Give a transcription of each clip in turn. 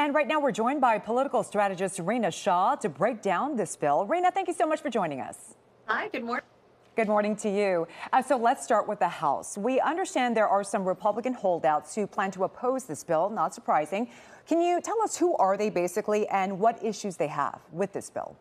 And right now we're joined by political strategist Rina Shah to break down this bill. Rina, thank you so much for joining us. Hi, good morning. Good morning to you. So let's start with the House. We understand there are some Republican holdouts who plan to oppose this bill, not surprising. Can you tell us who are they basically and what issues they have with this bill?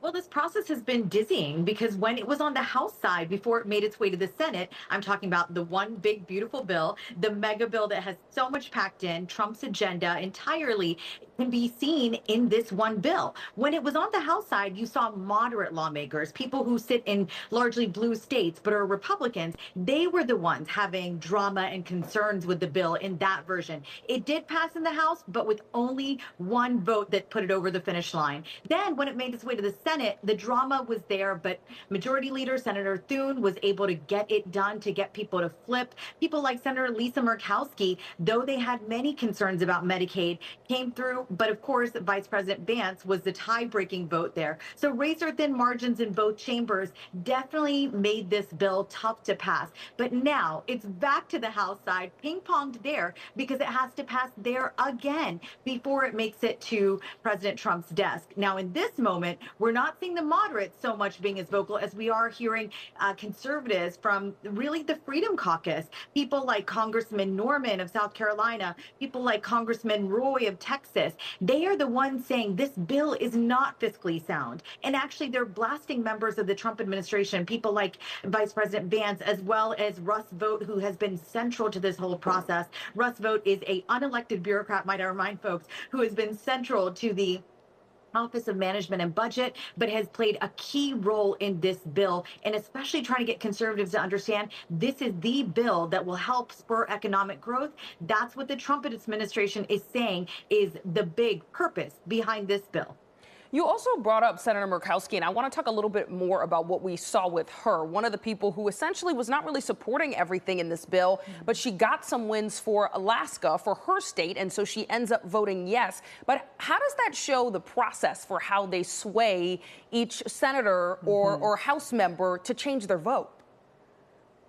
Well, this process has been dizzying because when it was on the House side before it made its way to the Senate, I'm talking about the one big, beautiful bill, the mega bill that has so much packed in, Trump's agenda entirely can be seen in this one bill. When it was on the House side, you saw moderate lawmakers, people who sit in largely blue states but are Republicans. They were the ones having drama and concerns with the bill in that version. It did pass in the House, but with only one vote that put it over the finish line. Then when it made its way to the Senate, the drama was there, but Majority Leader Senator Thune was able to get it done, to get people to flip. People like Senator Lisa Murkowski, though they had many concerns about Medicaid, came through. But of course, Vice President Vance was the tie-breaking vote there. So razor-thin margins in both chambers definitely made this bill tough to pass. But now it's back to the House side, ping-ponged there, because it has to pass there again before it makes it to President Trump's desk. Now, in this moment, we're not seeing the moderates so much being as vocal as we are hearing conservatives from really the Freedom Caucus, people like Congressman Norman of South Carolina, people like Congressman Roy of Texas. They are the ones saying this bill is not fiscally sound. And actually, they're blasting members of the Trump administration, people like Vice President Vance, as well as Russ Vought, who has been central to this whole process. Russ Vought is an unelected bureaucrat, might I remind folks, who has been central to the Office of Management and Budget, but has played a key role in this bill, and especially trying to get conservatives to understand this is the bill that will help spur economic growth. That's what the Trump administration is saying is the big purpose behind this bill. You also brought up Senator Murkowski, and I want to talk a little bit more about what we saw with her. One of the people who essentially was not really supporting everything in this bill, but she got some wins for Alaska, for her state, and so she ends up voting yes. But how does that show the process for how they sway each senator or House member to change their vote?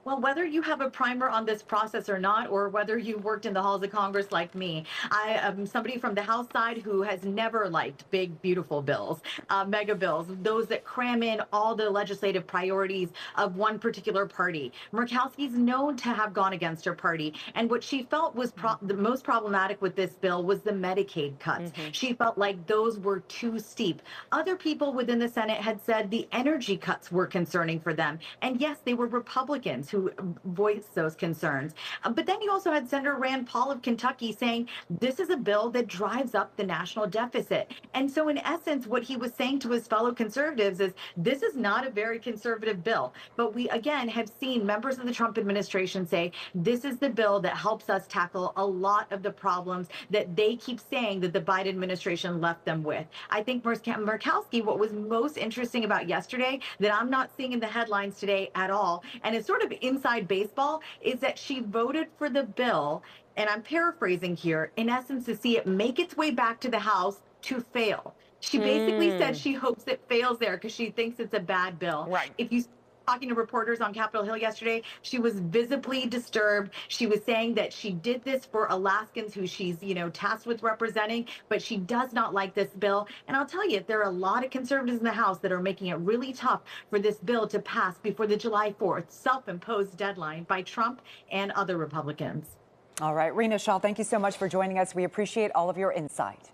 Well, whether you have a primer on this process or not, or whether you worked in the halls of Congress like me, I am somebody from the House side who has never liked big, beautiful bills, mega bills, those that cram in all the legislative priorities of one particular party. Murkowski's known to have gone against her party, and what she felt was the most problematic with this bill was the Medicaid cuts. She felt like those were too steep. Other people within the Senate had said the energy cuts were concerning for them, and yes, they were Republicans who voiced those concerns. But then you also had Senator Rand Paul of Kentucky saying this is a bill that drives up the national deficit. And so in essence, what he was saying to his fellow conservatives is this is not a very conservative bill. But we, again, have seen members of the Trump administration say this is the bill that helps us tackle a lot of the problems that they keep saying that the Biden administration left them with. I think Murkowski, what was most interesting about yesterday that I'm not seeing in the headlines today at all, and it's sort of inside baseball, is that she voted for the bill, and I'm paraphrasing here, in essence, to see it make its way back to the House to fail. She basically said she hopes it fails there because she thinks it's a bad bill. Right. If you talking to reporters on Capitol Hill yesterday, she was visibly disturbed. She was saying that she did this for Alaskans who she's, tasked with representing, but she does not like this bill. And I'll tell you, there are a lot of conservatives in the House that are making it really tough for this bill to pass before the July 4th self-imposed deadline by Trump and other Republicans. All right, Rina Shah, thank you so much for joining us. We appreciate all of your insight.